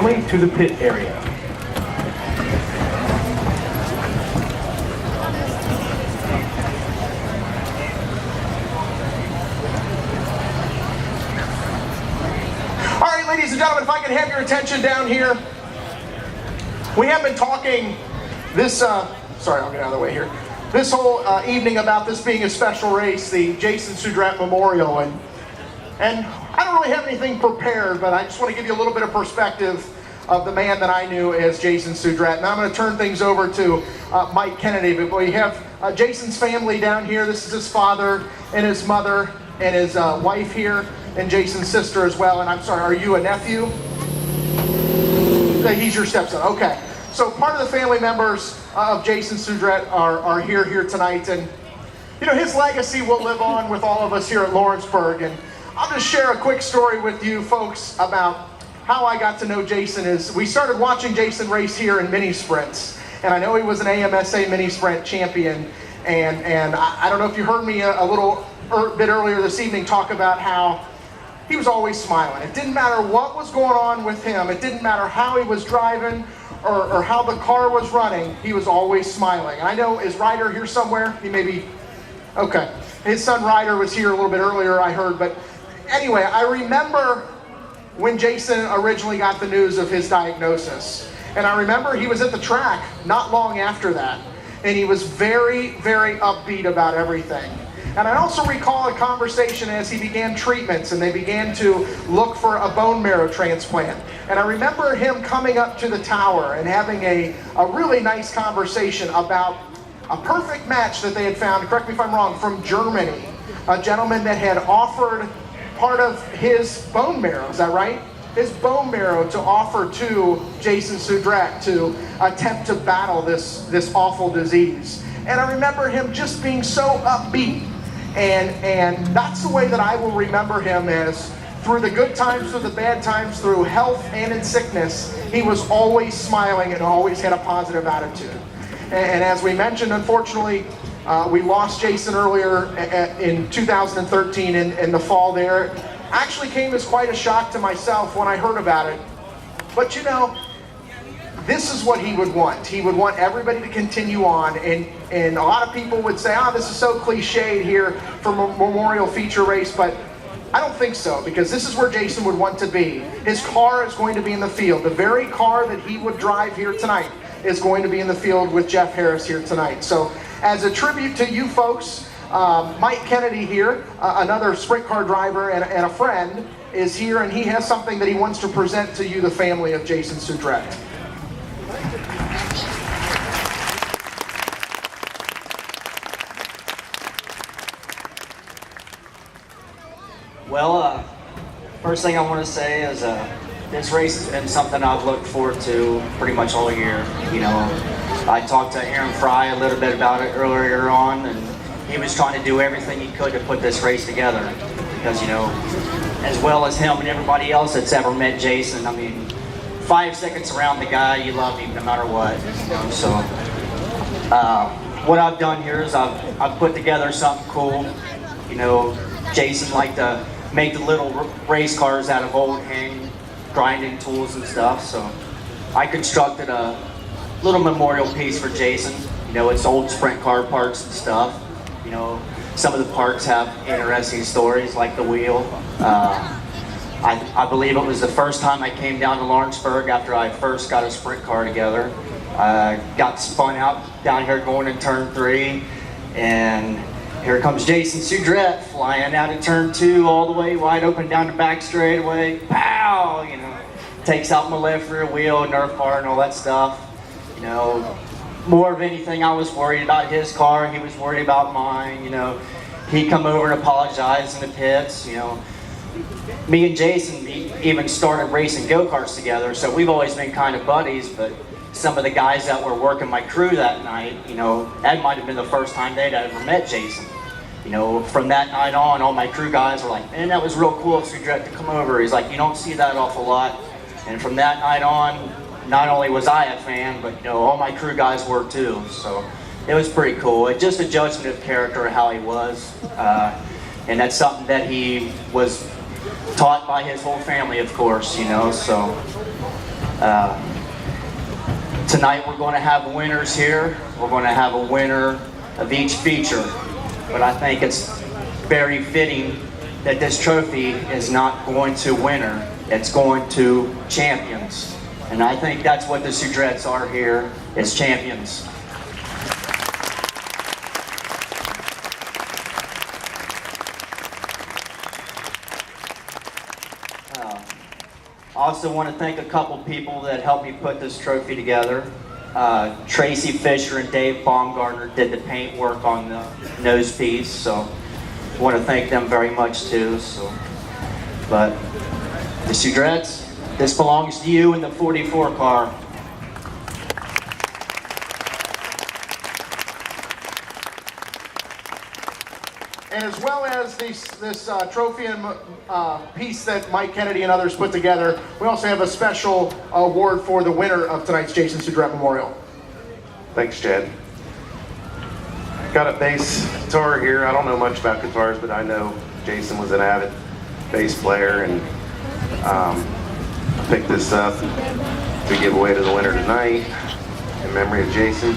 family to the pit area. All right, ladies and gentlemen, if I can have your attention down here. We have been talking this, sorry, I'll get out of the way here. This whole evening about this being a special race, the Jason Soudrette Memorial, and I don't really have anything prepared, but I just want to give you a little bit of perspective of the man that I knew as Jason Soudrette. Now I'm going to turn things over to Mike Kennedy, but we have Jason's family down here. This is his father and his mother and his wife here, and Jason's sister as well. And I'm sorry, are you a nephew? He's your stepson, okay. So part of the family members of Jason Soudrette are here tonight, and you know, his legacy will live on with all of us here at Lawrenceburg. And I'll just share a quick story with you folks about how I got to know Jason. Is we started watching Jason race here in mini sprints, and I know he was an AMSA mini sprint champion, and I don't know if you heard me a little bit earlier this evening talk about how he was always smiling. It didn't matter what was going on with him. It didn't matter how he was driving or how the car was running. He was always smiling. And I know, is Ryder here somewhere? He may be, okay. His son Ryder was here a little bit earlier, I heard. But anyway, I remember when Jason originally got the news of his diagnosis. And I remember he was at the track not long after that. And he was very, very upbeat about everything. And I also recall a conversation as he began treatments and they began to look for a bone marrow transplant. And I remember him coming up to the tower and having a really nice conversation about a perfect match that they had found, correct me if I'm wrong, from Germany. A gentleman that had offered part of his bone marrow, is that right? His bone marrow to offer to Jason Soudrette to attempt to battle this awful disease. And I remember him just being so upbeat. And that's the way that I will remember him, as through the good times, through the bad times, through health and in sickness, he was always smiling and always had a positive attitude. And as we mentioned, unfortunately, we lost Jason earlier in 2013 in the fall there. Actually came as quite a shock to myself when I heard about it. But you know, this is what he would want. He would want everybody to continue on, and a lot of people would say, this is so cliched here for Memorial feature race, but I don't think so, because this is where Jason would want to be. His car is going to be in the field. The very car that he would drive here tonight is going to be in the field with Jeff Harris here tonight. So as a tribute to you folks, Mike Kennedy here, another sprint car driver and a friend, is here, and he has something that he wants to present to you, the family of Jason Soudrette. Well, first thing I want to say is this race has been something I've looked forward to pretty much all year. You know, I talked to Aaron Fry a little bit about it earlier on, and he was trying to do everything he could to put this race together. Because, you know, as well as him and everybody else that's ever met Jason, I mean, 5 seconds around the guy, you love him no matter what. You know, so what I've done here is I've put together something cool. You know, Jason liked to make the little race cars out of old hand grinding tools and stuff, so I constructed a little memorial piece for Jason. You know, it's old sprint car parts and stuff. You know, some of the parts have interesting stories, like the wheel. I believe it was the first time I came down to Lawrenceburg after I first got a sprint car together. Got spun out down here going in turn 3, and here comes Jason Soudrette flying out of turn 2 all the way wide open down the back straightaway. Pow! You know, takes out my left rear wheel, Nerf bar, and all that stuff. You know, more of anything, I was worried about his car. He was worried about mine. You know, he'd come over and apologize in the pits. You know, me and Jason even started racing go-karts together, so we've always been kind of buddies. But some of the guys that were working my crew that night, you know, that might have been the first time they'd ever met Jason. You know, from that night on, all my crew guys were like, man, that was real cool of Soudrette to come over. He's like, you don't see that awful lot. And from that night on, not only was I a fan, but, you know, all my crew guys were too. So it was pretty cool. It's just a judgment of character, how he was. And that's something that he was taught by his whole family, of course, you know, so. Tonight we're going to have winners here. We're going to have a winner of each feature. But I think it's very fitting that this trophy is not going to winner. It's going to champions. And I think that's what the Soudrettes are here, is champions. I also want to thank a couple people that helped me put this trophy together. Tracy Fisher and Dave Baumgartner did the paint work on the nose piece, so I want to thank them very much too. But the Soudrettes, this belongs to you in the 44 car. And as well as this trophy and piece that Mike Kennedy and others put together, we also have a special award for the winner of tonight's Jason Soudrette Memorial. Thanks, Chad. Got a bass guitar here. I don't know much about guitars, but I know Jason was an avid bass player, and I picked this up to give away to the winner tonight in memory of Jason.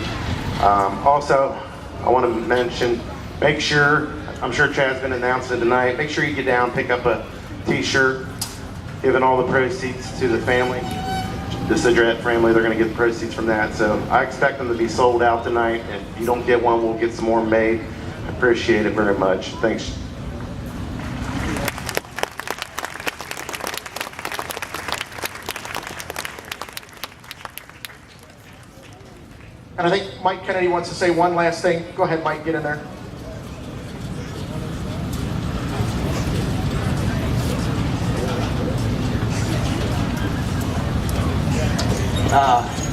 Also, I want to mention, make sure, I'm sure Chad's been announcing it tonight, make sure you get down, pick up a t-shirt, giving all the proceeds to the family, the Soudrette family. They're going to get the proceeds from that. So I expect them to be sold out tonight. If you don't get one, we'll get some more made. I appreciate it very much. Thanks. And I think Mike Kennedy wants to say one last thing. Go ahead, Mike, get in there.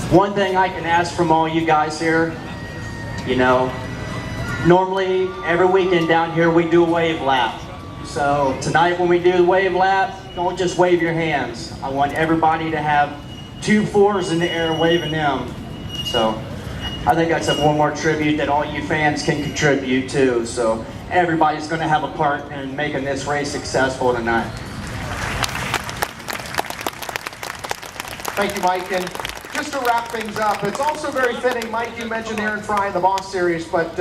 One thing I can ask from all you guys here, you know, normally every weekend down here we do a wave lap. So tonight when we do the wave lap, don't just wave your hands. I want everybody to have 2 4s in the air waving them. So I think that's one more tribute that all you fans can contribute to. So everybody's going to have a part in making this race successful tonight. Thank you, Mike. And just to wrap things up, it's also very fitting, Mike, you mentioned Aaron Fry in the Boss Series, but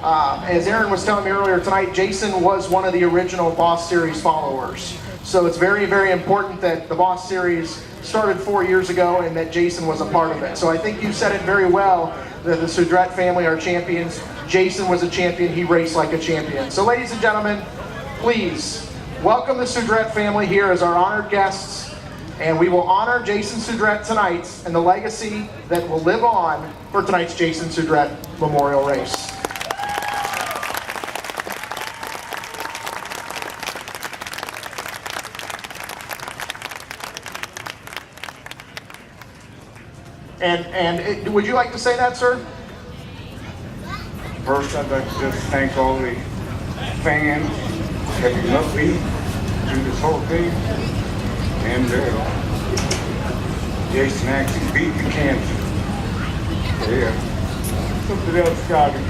as Aaron was telling me earlier tonight, Jason was one of the original Boss Series followers. So it's very, very important that the Boss Series started 4 years ago and that Jason was a part of it. So I think you said it very well, that the Soudrette family are champions. Jason was a champion, he raced like a champion. So ladies and gentlemen, please welcome the Soudrette family here as our honored guests. And we will honor Jason Soudrette tonight and the legacy that will live on for tonight's Jason Soudrette Memorial Race. And would you like to say that, sir? First, I'd like to just thank all the fans that helped me through this whole thing. And Jason actually beat the cancer. Yeah. Something else got it.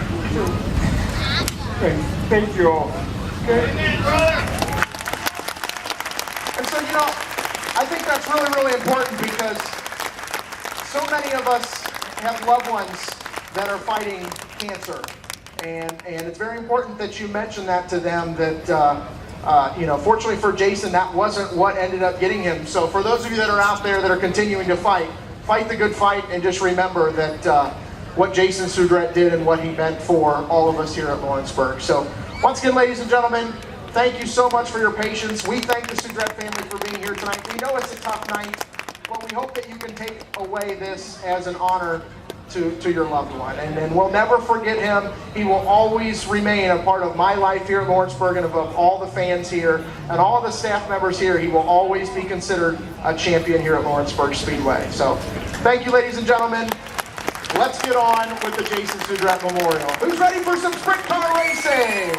And thank you all. Okay? And so, you know, I think that's really, really important because so many of us have loved ones that are fighting cancer. And it's very important that you mention that to them, that you know, fortunately for Jason, that wasn't what ended up getting him. So for those of you that are out there that are continuing to fight the good fight, and just remember that what Jason Soudrette did and what he meant for all of us here at Lawrenceburg. So once again, ladies and gentlemen, thank you so much for your patience. We thank the Soudrette family for being here tonight. We know it's a tough night, but we hope that you can take away this as an honor to your loved one. And we'll never forget him. He will always remain a part of my life here at Lawrenceburg, and of all the fans here and all the staff members here. He will always be considered a champion here at Lawrenceburg Speedway. So thank you, ladies and gentlemen. Let's get on with the Jason Soudrette Memorial. Who's ready for some sprint car racing?